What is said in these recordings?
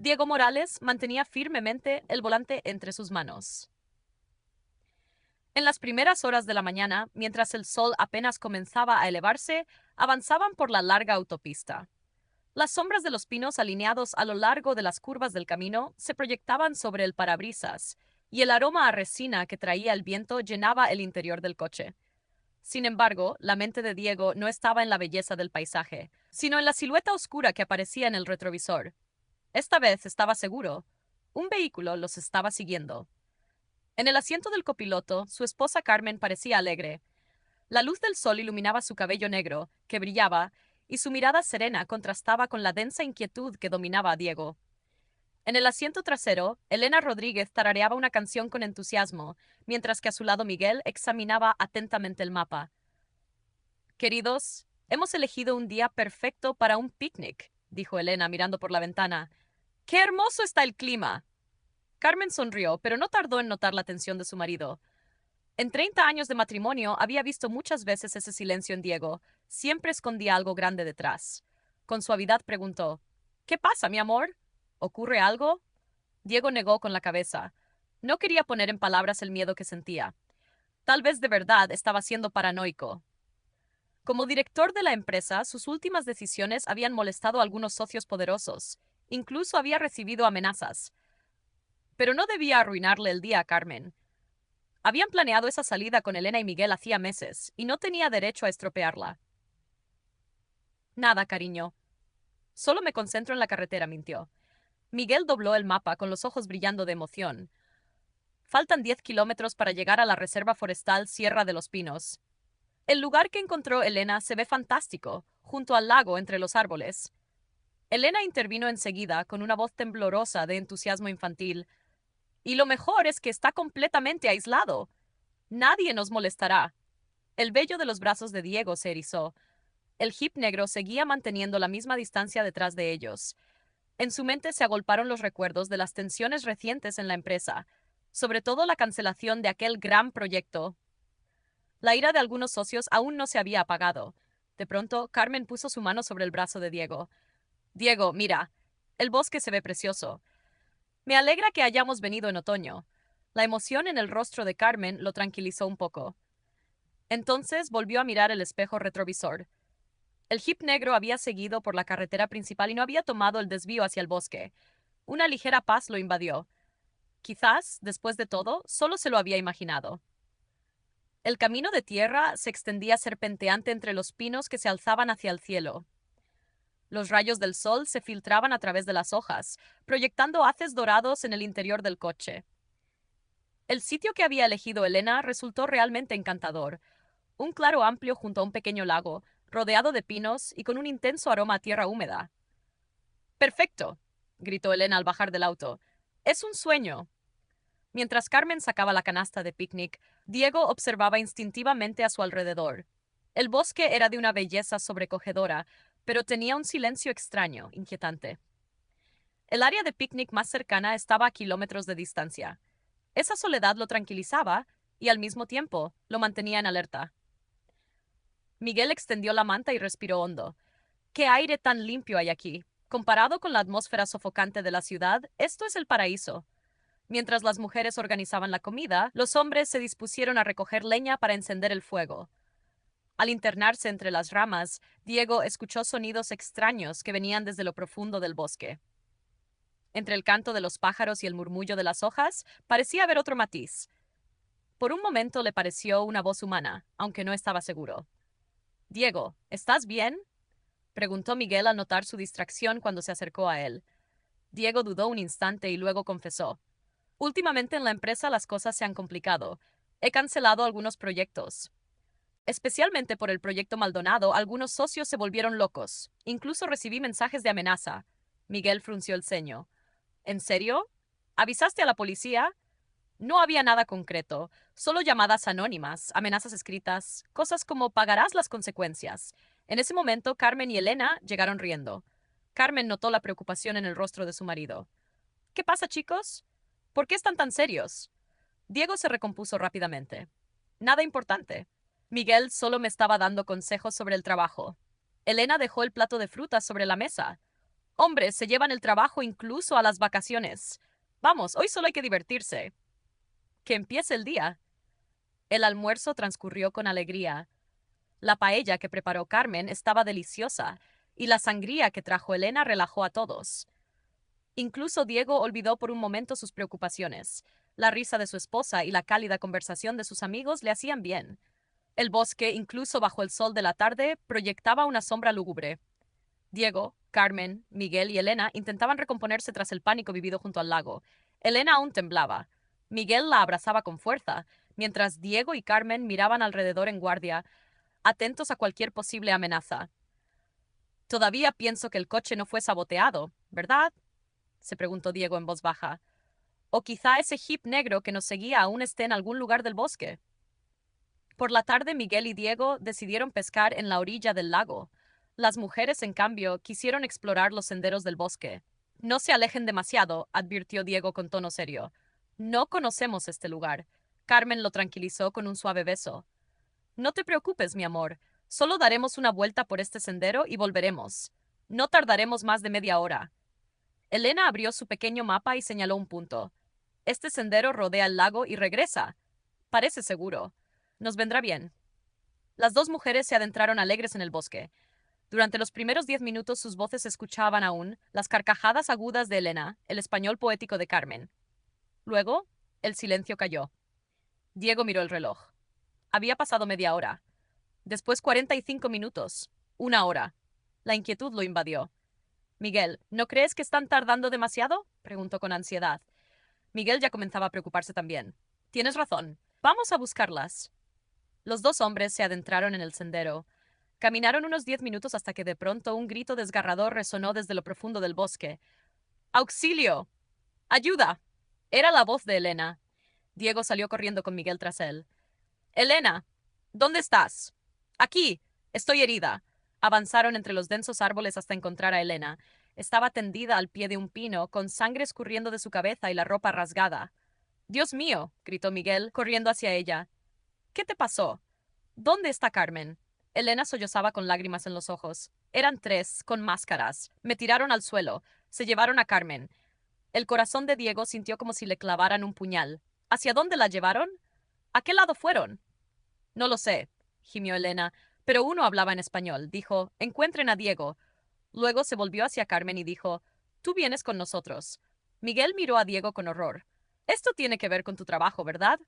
Diego Morales mantenía firmemente el volante entre sus manos. En las primeras horas de la mañana, mientras el sol apenas comenzaba a elevarse, avanzaban por la larga autopista. Las sombras de los pinos alineados a lo largo de las curvas del camino se proyectaban sobre el parabrisas, y el aroma a resina que traía el viento llenaba el interior del coche. Sin embargo, la mente de Diego no estaba en la belleza del paisaje, sino en la silueta oscura que aparecía en el retrovisor. Esta vez estaba seguro. Un vehículo los estaba siguiendo. En el asiento del copiloto, su esposa Carmen parecía alegre. La luz del sol iluminaba su cabello negro, que brillaba, y su mirada serena contrastaba con la densa inquietud que dominaba a Diego. En el asiento trasero, Elena Rodríguez tarareaba una canción con entusiasmo, mientras que a su lado Miguel examinaba atentamente el mapa. Queridos, hemos elegido un día perfecto para un picnic, dijo Elena mirando por la ventana. ¡Qué hermoso está el clima! Carmen sonrió, pero no tardó en notar la tensión de su marido. En 30 años de matrimonio había visto muchas veces ese silencio en Diego. Siempre escondía algo grande detrás. Con suavidad preguntó, ¿Qué pasa, mi amor? ¿Ocurre algo? Diego negó con la cabeza. No quería poner en palabras el miedo que sentía. Tal vez de verdad estaba siendo paranoico. Como director de la empresa, sus últimas decisiones habían molestado a algunos socios poderosos. Incluso había recibido amenazas. Pero no debía arruinarle el día a Carmen. Habían planeado esa salida con Elena y Miguel hacía meses, y no tenía derecho a estropearla. Nada, cariño. Solo me concentro en la carretera, mintió. Miguel dobló el mapa con los ojos brillando de emoción. Faltan 10 kilómetros para llegar a la reserva forestal Sierra de los Pinos. El lugar que encontró Elena se ve fantástico, junto al lago entre los árboles. Elena intervino enseguida con una voz temblorosa de entusiasmo infantil. Y lo mejor es que está completamente aislado. Nadie nos molestará. El vello de los brazos de Diego se erizó. El jeep negro seguía manteniendo la misma distancia detrás de ellos. En su mente se agolparon los recuerdos de las tensiones recientes en la empresa, sobre todo la cancelación de aquel gran proyecto. La ira de algunos socios aún no se había apagado. De pronto, Carmen puso su mano sobre el brazo de Diego. Diego, mira, el bosque se ve precioso. Me alegra que hayamos venido en otoño. La emoción en el rostro de Carmen lo tranquilizó un poco. Entonces volvió a mirar el espejo retrovisor. El jeep negro había seguido por la carretera principal y no había tomado el desvío hacia el bosque. Una ligera paz lo invadió. Quizás, después de todo, solo se lo había imaginado. El camino de tierra se extendía serpenteante entre los pinos que se alzaban hacia el cielo. Los rayos del sol se filtraban a través de las hojas, proyectando haces dorados en el interior del coche. El sitio que había elegido Elena resultó realmente encantador. Un claro amplio junto a un pequeño lago, rodeado de pinos y con un intenso aroma a tierra húmeda. ¡Perfecto!, gritó Elena al bajar del auto. ¡Es un sueño! Mientras Carmen sacaba la canasta de picnic, Diego observaba instintivamente a su alrededor. El bosque era de una belleza sobrecogedora, pero tenía un silencio extraño, inquietante. El área de picnic más cercana estaba a kilómetros de distancia. Esa soledad lo tranquilizaba y al mismo tiempo lo mantenía en alerta. Miguel extendió la manta y respiró hondo. ¡Qué aire tan limpio hay aquí! Comparado con la atmósfera sofocante de la ciudad, esto es el paraíso. Mientras las mujeres organizaban la comida, los hombres se dispusieron a recoger leña para encender el fuego. Al internarse entre las ramas, Diego escuchó sonidos extraños que venían desde lo profundo del bosque. Entre el canto de los pájaros y el murmullo de las hojas, parecía haber otro matiz. Por un momento le pareció una voz humana, aunque no estaba seguro. «Diego, ¿estás bien?», preguntó Miguel al notar su distracción cuando se acercó a él. Diego dudó un instante y luego confesó. «Últimamente en la empresa las cosas se han complicado. He cancelado algunos proyectos. Especialmente por el proyecto Maldonado, algunos socios se volvieron locos. Incluso recibí mensajes de amenaza». Miguel frunció el ceño. «¿En serio? ¿Avisaste a la policía?». No había nada concreto, solo llamadas anónimas, amenazas escritas, cosas como pagarás las consecuencias. En ese momento, Carmen y Elena llegaron riendo. Carmen notó la preocupación en el rostro de su marido. «¿Qué pasa, chicos? ¿Por qué están tan serios?». Diego se recompuso rápidamente. «Nada importante. Miguel solo me estaba dando consejos sobre el trabajo». Elena dejó el plato de frutas sobre la mesa. Hombres se llevan el trabajo incluso a las vacaciones. Vamos, hoy solo hay que divertirse. Que empiece el día. El almuerzo transcurrió con alegría. La paella que preparó Carmen estaba deliciosa, y la sangría que trajo Elena relajó a todos. Incluso Diego olvidó por un momento sus preocupaciones. La risa de su esposa y la cálida conversación de sus amigos le hacían bien. El bosque, incluso bajo el sol de la tarde, proyectaba una sombra lúgubre. Diego, Carmen, Miguel y Elena intentaban recomponerse tras el pánico vivido junto al lago. Elena aún temblaba. Miguel la abrazaba con fuerza, mientras Diego y Carmen miraban alrededor en guardia, atentos a cualquier posible amenaza. Todavía pienso que el coche no fue saboteado, ¿verdad? Se preguntó Diego en voz baja. O quizá ese jeep negro que nos seguía aún esté en algún lugar del bosque. Por la tarde, Miguel y Diego decidieron pescar en la orilla del lago. Las mujeres, en cambio, quisieron explorar los senderos del bosque. No se alejen demasiado, advirtió Diego con tono serio. No conocemos este lugar. Carmen lo tranquilizó con un suave beso. No te preocupes, mi amor. Solo daremos una vuelta por este sendero y volveremos. No tardaremos más de media hora. Elena abrió su pequeño mapa y señaló un punto. Este sendero rodea el lago y regresa. Parece seguro. Nos vendrá bien. Las dos mujeres se adentraron alegres en el bosque. Durante los primeros 10 minutos sus voces se escuchaban aún, las carcajadas agudas de Elena, el español poético de Carmen. Luego, el silencio cayó. Diego miró el reloj. Había pasado media hora. Después 45 minutos. Una hora. La inquietud lo invadió. Miguel, ¿no crees que están tardando demasiado? Preguntó con ansiedad. Miguel ya comenzaba a preocuparse también. Tienes razón. Vamos a buscarlas. Los dos hombres se adentraron en el sendero. Caminaron unos 10 minutos hasta que de pronto un grito desgarrador resonó desde lo profundo del bosque. ¡Auxilio! ¡Ayuda! Era la voz de Elena. Diego salió corriendo con Miguel tras él. Elena, ¿dónde estás? Aquí. Estoy herida. Avanzaron entre los densos árboles hasta encontrar a Elena. Estaba tendida al pie de un pino, con sangre escurriendo de su cabeza y la ropa rasgada. Dios mío, gritó Miguel, corriendo hacia ella. ¿Qué te pasó? ¿Dónde está Carmen? Elena sollozaba con lágrimas en los ojos. Eran tres, con máscaras. Me tiraron al suelo. Se llevaron a Carmen. El corazón de Diego sintió como si le clavaran un puñal. ¿Hacia dónde la llevaron? ¿A qué lado fueron? No lo sé, gimió Elena, pero uno hablaba en español. Dijo, encuentren a Diego. Luego se volvió hacia Carmen y dijo, tú vienes con nosotros. Miguel miró a Diego con horror. Esto tiene que ver con tu trabajo, ¿verdad?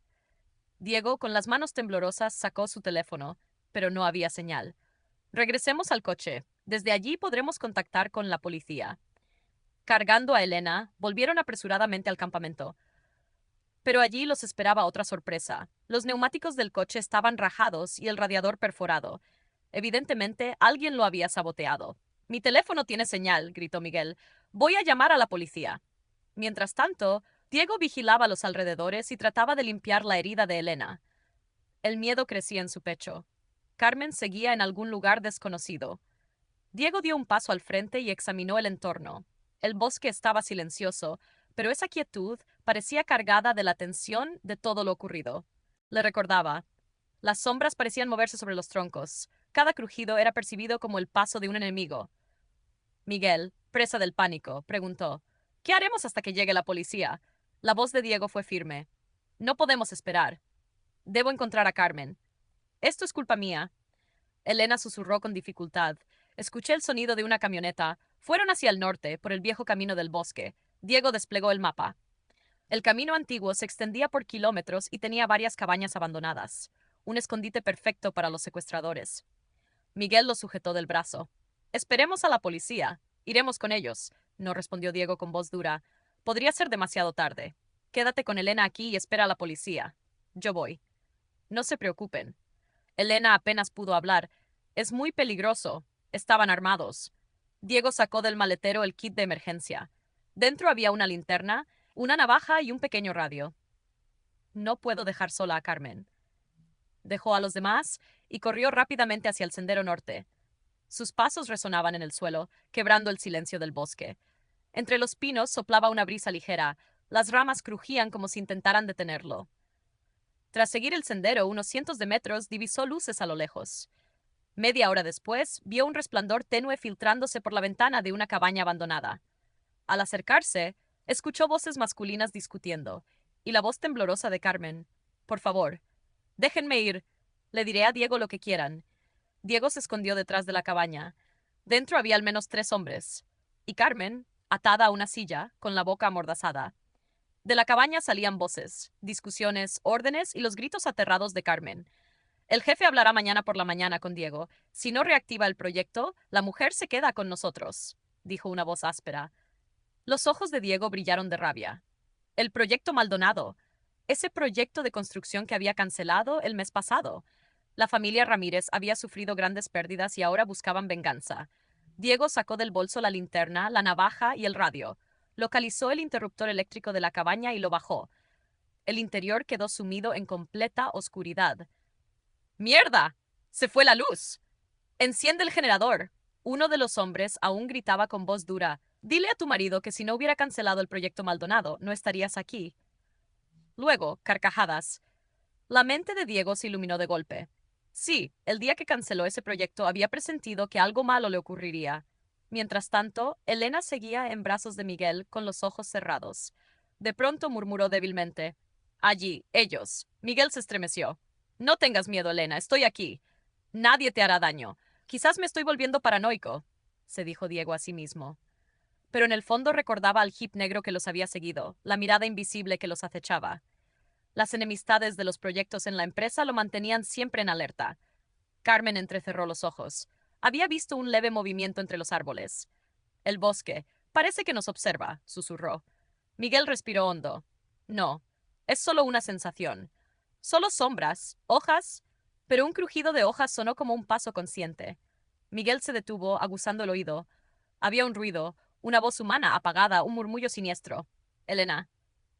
Diego, con las manos temblorosas, sacó su teléfono, pero no había señal. Regresemos al coche. Desde allí podremos contactar con la policía. Cargando a Elena, volvieron apresuradamente al campamento. Pero allí los esperaba otra sorpresa. Los neumáticos del coche estaban rajados y el radiador perforado. Evidentemente, alguien lo había saboteado. Mi teléfono tiene señal, gritó Miguel. Voy a llamar a la policía. Mientras tanto, Diego vigilaba los alrededores y trataba de limpiar la herida de Elena. El miedo crecía en su pecho. Carmen seguía en algún lugar desconocido. Diego dio un paso al frente y examinó el entorno. El bosque estaba silencioso, pero esa quietud parecía cargada de la tensión de todo lo ocurrido. Le recordaba. Las sombras parecían moverse sobre los troncos. Cada crujido era percibido como el paso de un enemigo. Miguel, presa del pánico, preguntó, ¿qué haremos hasta que llegue la policía? La voz de Diego fue firme. No podemos esperar. Debo encontrar a Carmen. Esto es culpa mía. Elena susurró con dificultad. Escuché el sonido de una camioneta. Fueron hacia el norte, por el viejo camino del bosque. Diego desplegó el mapa. El camino antiguo se extendía por kilómetros y tenía varias cabañas abandonadas. Un escondite perfecto para los secuestradores. Miguel lo sujetó del brazo. Esperemos a la policía. Iremos con ellos, no respondió Diego con voz dura. Podría ser demasiado tarde. Quédate con Elena aquí y espera a la policía. Yo voy. No se preocupen. Elena apenas pudo hablar. Es muy peligroso. Estaban armados. Diego sacó del maletero el kit de emergencia. Dentro había una linterna, una navaja y un pequeño radio. No puedo dejar sola a Carmen. Dejó a los demás y corrió rápidamente hacia el sendero norte. Sus pasos resonaban en el suelo, quebrando el silencio del bosque. Entre los pinos soplaba una brisa ligera. Las ramas crujían como si intentaran detenerlo. Tras seguir el sendero unos cientos de metros, divisó luces a lo lejos. Media hora después, vio un resplandor tenue filtrándose por la ventana de una cabaña abandonada. Al acercarse, escuchó voces masculinas discutiendo, y la voz temblorosa de Carmen. Por favor, déjenme ir. Le diré a Diego lo que quieran. Diego se escondió detrás de la cabaña. Dentro había al menos 3 hombres. Y Carmen, atada a una silla, con la boca amordazada. De la cabaña salían voces, discusiones, órdenes y los gritos aterrados de Carmen. El jefe hablará mañana por la mañana con Diego. Si no reactiva el proyecto, la mujer se queda con nosotros, dijo una voz áspera. Los ojos de Diego brillaron de rabia. El proyecto Maldonado. Ese proyecto de construcción que había cancelado el mes pasado. La familia Ramírez había sufrido grandes pérdidas y ahora buscaban venganza. Diego sacó del bolso la linterna, la navaja y el radio. Localizó el interruptor eléctrico de la cabaña y lo bajó. El interior quedó sumido en completa oscuridad. ¡Mierda! ¡Se fue la luz! ¡Enciende el generador! Uno de los hombres aún gritaba con voz dura. Dile a tu marido que si no hubiera cancelado el proyecto Maldonado, no estarías aquí. Luego, carcajadas. La mente de Diego se iluminó de golpe. Sí, el día que canceló ese proyecto había presentido que algo malo le ocurriría. Mientras tanto, Elena seguía en brazos de Miguel con los ojos cerrados. De pronto murmuró débilmente. Allí, ellos. Miguel se estremeció. No tengas miedo, Elena, estoy aquí. Nadie te hará daño. Quizás me estoy volviendo paranoico, se dijo Diego a sí mismo. Pero en el fondo recordaba al jeep negro que los había seguido, la mirada invisible que los acechaba. Las enemistades de los proyectos en la empresa lo mantenían siempre en alerta. Carmen entrecerró los ojos. Había visto un leve movimiento entre los árboles. El bosque. Parece que nos observa, susurró. Miguel respiró hondo. No, es solo una sensación. Solo sombras, hojas, pero un crujido de hojas sonó como un paso consciente. Miguel se detuvo, aguzando el oído. Había un ruido, una voz humana apagada, un murmullo siniestro. Elena.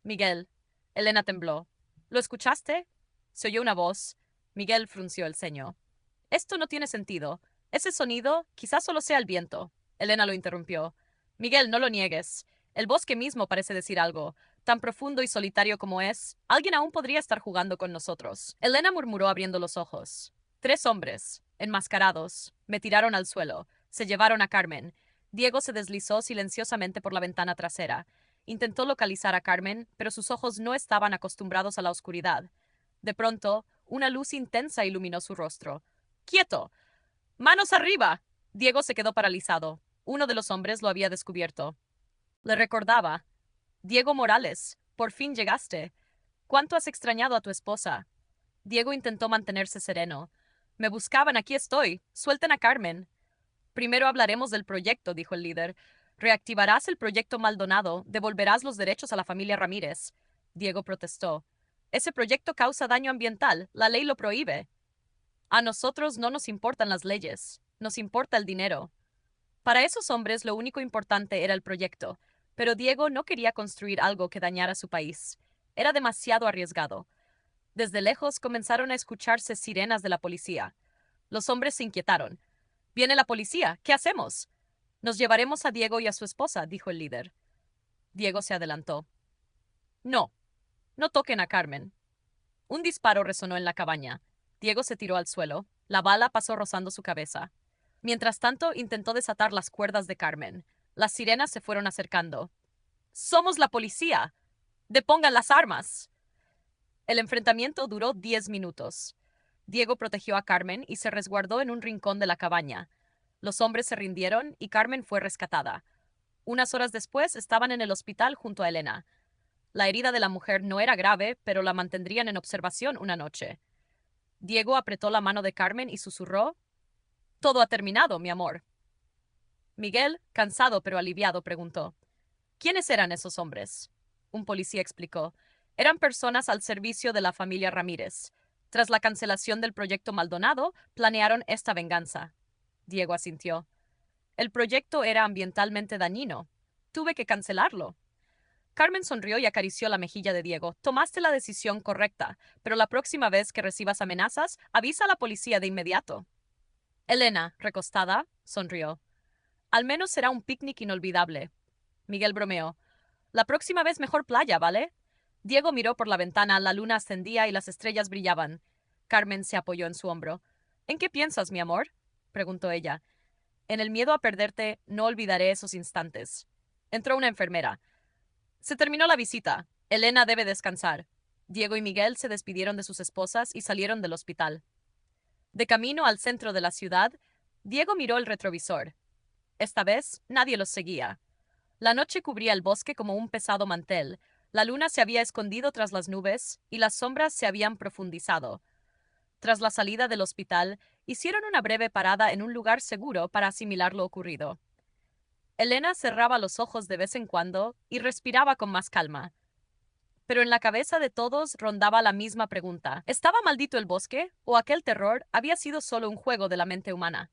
Miguel. Elena tembló. ¿Lo escuchaste? Se oyó una voz. Miguel frunció el ceño. Esto no tiene sentido. Ese sonido quizás solo sea el viento. Elena lo interrumpió. Miguel, no lo niegues. El bosque mismo parece decir algo. Tan profundo y solitario como es, alguien aún podría estar jugando con nosotros. Elena murmuró abriendo los ojos. 3 hombres, enmascarados, me tiraron al suelo. Se llevaron a Carmen. Diego se deslizó silenciosamente por la ventana trasera. Intentó localizar a Carmen, pero sus ojos no estaban acostumbrados a la oscuridad. De pronto, una luz intensa iluminó su rostro. ¡Quieto! ¡Manos arriba! Diego se quedó paralizado. Uno de los hombres lo había descubierto. Le recordaba. Diego Morales, por fin llegaste. ¿Cuánto has extrañado a tu esposa? Diego intentó mantenerse sereno. Me buscaban, aquí estoy. Suelten a Carmen. Primero hablaremos del proyecto, dijo el líder. Reactivarás el proyecto Maldonado, devolverás los derechos a la familia Ramírez. Diego protestó. Ese proyecto causa daño ambiental, la ley lo prohíbe. A nosotros no nos importan las leyes, nos importa el dinero. Para esos hombres lo único importante era el proyecto, pero Diego no quería construir algo que dañara su país. Era demasiado arriesgado. Desde lejos comenzaron a escucharse sirenas de la policía. Los hombres se inquietaron. «Viene la policía, ¿qué hacemos?» «Nos llevaremos a Diego y a su esposa», dijo el líder. Diego se adelantó. «No, no toquen a Carmen». Un disparo resonó en la cabaña. Diego se tiró al suelo. La bala pasó rozando su cabeza. Mientras tanto, intentó desatar las cuerdas de Carmen. Las sirenas se fueron acercando. «¡Somos la policía! ¡Depongan las armas!» El enfrentamiento duró 10 minutos. Diego protegió a Carmen y se resguardó en un rincón de la cabaña. Los hombres se rindieron y Carmen fue rescatada. Unas horas después estaban en el hospital junto a Elena. La herida de la mujer no era grave, pero la mantendrían en observación una noche. Diego apretó la mano de Carmen y susurró: «Todo ha terminado, mi amor». Miguel, cansado pero aliviado, preguntó: «¿Quiénes eran esos hombres?». Un policía explicó: «Eran personas al servicio de la familia Ramírez. Tras la cancelación del proyecto Maldonado, planearon esta venganza». Diego asintió. «El proyecto era ambientalmente dañino. Tuve que cancelarlo». Carmen sonrió y acarició la mejilla de Diego. «Tomaste la decisión correcta, pero la próxima vez que recibas amenazas, avisa a la policía de inmediato». Elena, recostada, sonrió. «Al menos será un picnic inolvidable». Miguel bromeó. «La próxima vez mejor playa, ¿vale?» Diego miró por la ventana, la luna ascendía y las estrellas brillaban. Carmen se apoyó en su hombro. «¿En qué piensas, mi amor? preguntó ella. En el miedo a perderte, no olvidaré esos instantes. Entró una enfermera. Se terminó la visita. Elena debe descansar. Diego y Miguel se despidieron de sus esposas y salieron del hospital. De camino al centro de la ciudad, Diego miró el retrovisor. Esta vez, nadie los seguía. La noche cubría el bosque como un pesado mantel. La luna se había escondido tras las nubes y las sombras se habían profundizado. Tras la salida del hospital, hicieron una breve parada en un lugar seguro para asimilar lo ocurrido. Elena cerraba los ojos de vez en cuando y respiraba con más calma. Pero en la cabeza de todos rondaba la misma pregunta. ¿Estaba maldito el bosque o aquel terror había sido solo un juego de la mente humana?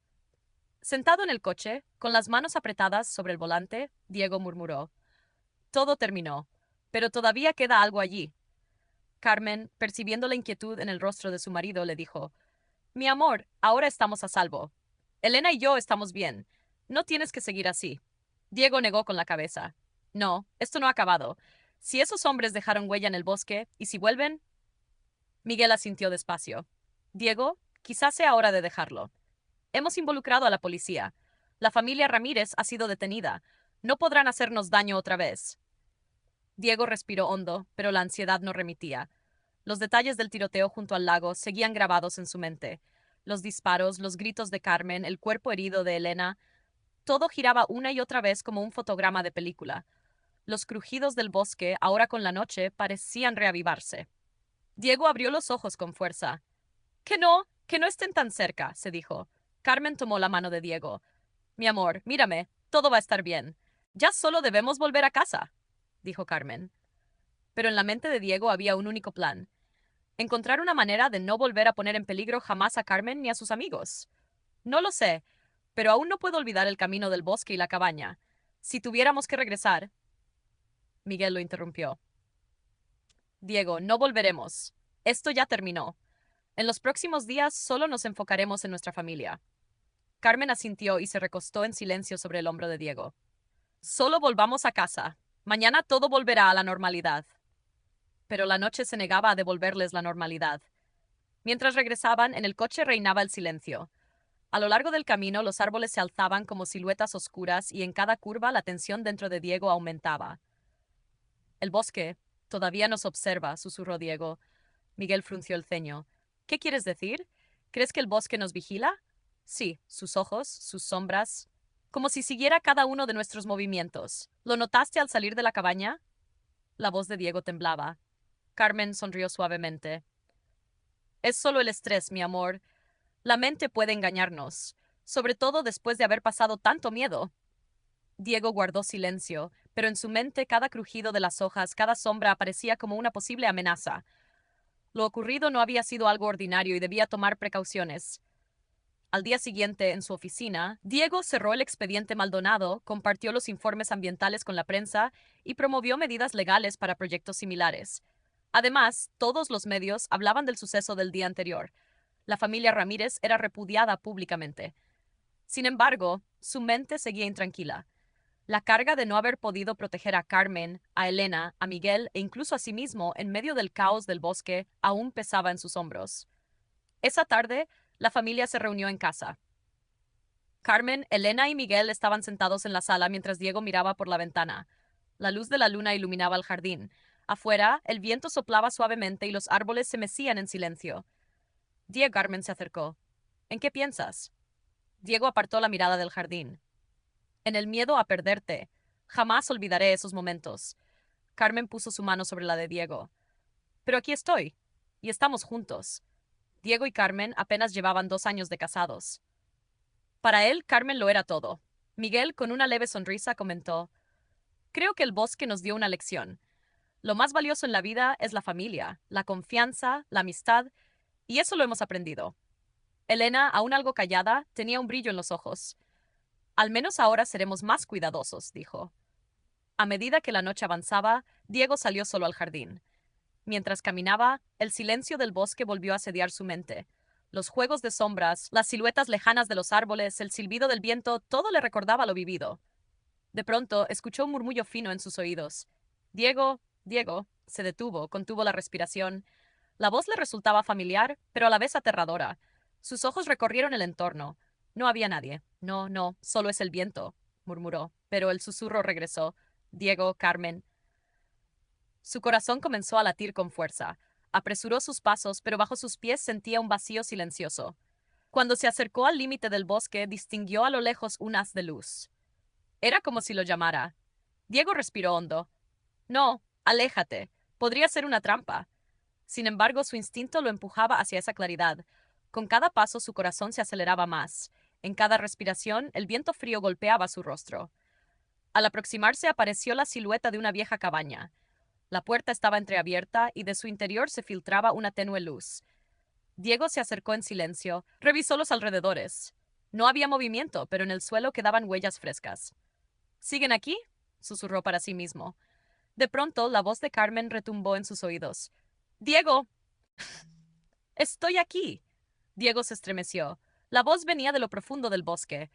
Sentado en el coche, con las manos apretadas sobre el volante, Diego murmuró: Todo terminó, pero todavía queda algo allí. Carmen, percibiendo la inquietud en el rostro de su marido, le dijo: Mi amor, ahora estamos a salvo. Elena y yo estamos bien. No tienes que seguir así. Diego negó con la cabeza. No, esto no ha acabado. Si esos hombres dejaron huella en el bosque, ¿y si vuelven? Miguel asintió despacio. Diego, quizás sea hora de dejarlo. Hemos involucrado a la policía. La familia Ramírez ha sido detenida. No podrán hacernos daño otra vez. Diego respiró hondo, pero la ansiedad no remitía. Los detalles del tiroteo junto al lago seguían grabados en su mente. Los disparos, los gritos de Carmen, el cuerpo herido de Elena, todo giraba una y otra vez como un fotograma de película. Los crujidos del bosque, ahora con la noche, parecían reavivarse. Diego abrió los ojos con fuerza. Que no estén tan cerca, se dijo. Carmen tomó la mano de Diego. Mi amor, mírame, todo va a estar bien. Ya solo debemos volver a casa, dijo Carmen. Pero en la mente de Diego había un único plan: encontrar una manera de no volver a poner en peligro jamás a Carmen ni a sus amigos. No lo sé, pero aún no puedo olvidar el camino del bosque y la cabaña. Si tuviéramos que regresar... Miguel lo interrumpió. Diego, no volveremos. Esto ya terminó. En los próximos días solo nos enfocaremos en nuestra familia. Carmen asintió y se recostó en silencio sobre el hombro de Diego. Solo volvamos a casa. Mañana todo volverá a la normalidad. Pero la noche se negaba a devolverles la normalidad. Mientras regresaban, en el coche reinaba el silencio. A lo largo del camino, los árboles se alzaban como siluetas oscuras y en cada curva la tensión dentro de Diego aumentaba. El bosque todavía nos observa, susurró Diego. Miguel frunció el ceño. ¿Qué quieres decir? ¿Crees que el bosque nos vigila? Sí, sus ojos, sus sombras, como si siguiera cada uno de nuestros movimientos. ¿Lo notaste al salir de la cabaña? La voz de Diego temblaba. Carmen sonrió suavemente. Es solo el estrés, mi amor. La mente puede engañarnos, sobre todo después de haber pasado tanto miedo. Diego guardó silencio, pero en su mente cada crujido de las hojas, cada sombra aparecía como una posible amenaza. Lo ocurrido no había sido algo ordinario y debía tomar precauciones. Al día siguiente, en su oficina, Diego cerró el expediente Maldonado, compartió los informes ambientales con la prensa y promovió medidas legales para proyectos similares. Además, todos los medios hablaban del suceso del día anterior. La familia Ramírez era repudiada públicamente. Sin embargo, su mente seguía intranquila. La carga de no haber podido proteger a Carmen, a Elena, a Miguel e incluso a sí mismo en medio del caos del bosque aún pesaba en sus hombros. Esa tarde, la familia se reunió en casa. Carmen, Elena y Miguel estaban sentados en la sala mientras Diego miraba por la ventana. La luz de la luna iluminaba el jardín. Afuera, el viento soplaba suavemente y los árboles se mecían en silencio. Diego, Carmen se acercó. ¿En qué piensas? Diego apartó la mirada del jardín. En el miedo a perderte. Jamás olvidaré esos momentos. Carmen puso su mano sobre la de Diego. Pero aquí estoy. Y estamos juntos. Diego y Carmen apenas llevaban 2 años de casados. Para él, Carmen lo era todo. Miguel, con una leve sonrisa, comentó: Creo que el bosque nos dio una lección. Lo más valioso en la vida es la familia, la confianza, la amistad, y eso lo hemos aprendido. Elena, aún algo callada, tenía un brillo en los ojos. Al menos ahora seremos más cuidadosos, dijo. A medida que la noche avanzaba, Diego salió solo al jardín. Mientras caminaba, el silencio del bosque volvió a asediar su mente. Los juegos de sombras, las siluetas lejanas de los árboles, el silbido del viento, todo le recordaba lo vivido. De pronto, escuchó un murmullo fino en sus oídos. Diego, Diego, se detuvo, contuvo la respiración. La voz le resultaba familiar, pero a la vez aterradora. Sus ojos recorrieron el entorno. No había nadie. No, no, solo es el viento, murmuró. Pero el susurro regresó. Diego, Carmen. Su corazón comenzó a latir con fuerza. Apresuró sus pasos, pero bajo sus pies sentía un vacío silencioso. Cuando se acercó al límite del bosque, distinguió a lo lejos un haz de luz. Era como si lo llamara. Diego respiró hondo. No, aléjate. Podría ser una trampa. Sin embargo, su instinto lo empujaba hacia esa claridad. Con cada paso su corazón se aceleraba más. En cada respiración, el viento frío golpeaba su rostro. Al aproximarse apareció la silueta de una vieja cabaña. La puerta estaba entreabierta y de su interior se filtraba una tenue luz. Diego se acercó en silencio, revisó los alrededores. No había movimiento, pero en el suelo quedaban huellas frescas. ¿Siguen aquí?, susurró para sí mismo. De pronto, la voz de Carmen retumbó en sus oídos. ¡Diego! ¡Estoy aquí! Diego se estremeció. La voz venía de lo profundo del bosque.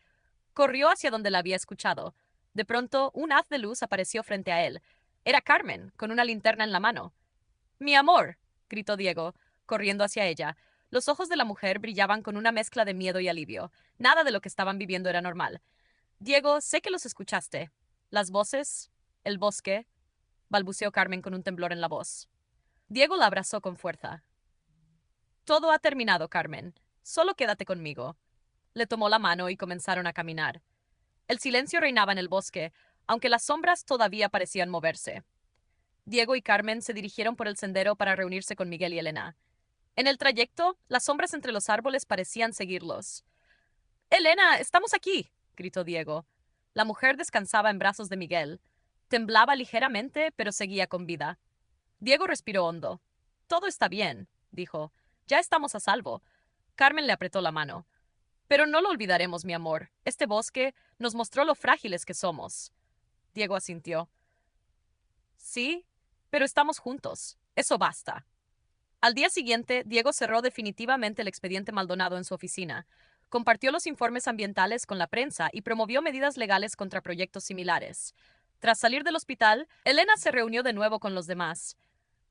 Corrió hacia donde la había escuchado. De pronto, un haz de luz apareció frente a él. Era Carmen, con una linterna en la mano. ¡Mi amor! Gritó Diego, corriendo hacia ella. Los ojos de la mujer brillaban con una mezcla de miedo y alivio. Nada de lo que estaban viviendo era normal. Diego, sé que los escuchaste. Las voces, el bosque, balbuceó Carmen con un temblor en la voz. Diego la abrazó con fuerza. Todo ha terminado, Carmen. Solo quédate conmigo. Le tomó la mano y comenzaron a caminar. El silencio reinaba en el bosque, aunque las sombras todavía parecían moverse. Diego y Carmen se dirigieron por el sendero para reunirse con Miguel y Elena. En el trayecto, las sombras entre los árboles parecían seguirlos. Elena, estamos aquí, gritó Diego. La mujer descansaba en brazos de Miguel. Temblaba ligeramente, pero seguía con vida. Diego respiró hondo. Todo está bien, dijo. Ya estamos a salvo. Carmen le apretó la mano. Pero no lo olvidaremos, mi amor. Este bosque nos mostró lo frágiles que somos. Diego asintió. Sí, pero estamos juntos. Eso basta. Al día siguiente, Diego cerró definitivamente el expediente Maldonado en su oficina. Compartió los informes ambientales con la prensa y promovió medidas legales contra proyectos similares. Tras salir del hospital, Elena se reunió de nuevo con los demás,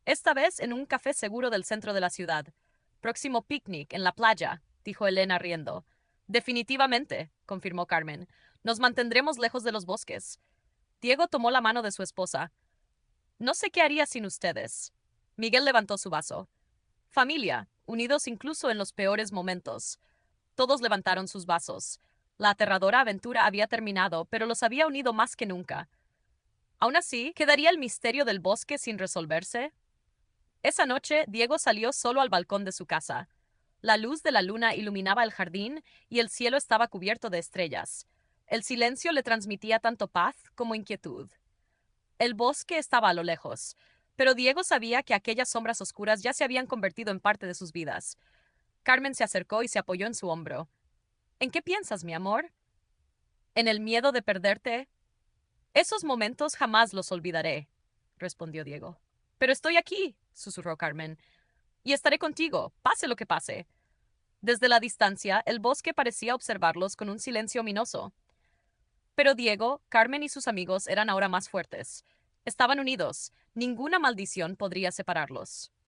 esta vez en un café seguro del centro de la ciudad. Próximo picnic en la playa, dijo Elena riendo. Definitivamente, confirmó Carmen. Nos mantendremos lejos de los bosques. Diego tomó la mano de su esposa. No sé qué haría sin ustedes. Miguel levantó su vaso. Familia, unidos incluso en los peores momentos. Todos levantaron sus vasos. La aterradora aventura había terminado, pero los había unido más que nunca. Aún así, ¿quedaría el misterio del bosque sin resolverse? Esa noche, Diego salió solo al balcón de su casa. La luz de la luna iluminaba el jardín y el cielo estaba cubierto de estrellas. El silencio le transmitía tanto paz como inquietud. El bosque estaba a lo lejos, pero Diego sabía que aquellas sombras oscuras ya se habían convertido en parte de sus vidas. Carmen se acercó y se apoyó en su hombro. ¿En qué piensas, mi amor? ¿En el miedo de perderte? Esos momentos jamás los olvidaré, respondió Diego. Pero estoy aquí, susurró Carmen, y estaré contigo, pase lo que pase. Desde la distancia, el bosque parecía observarlos con un silencio ominoso. Pero Diego, Carmen y sus amigos eran ahora más fuertes. Estaban unidos. Ninguna maldición podría separarlos.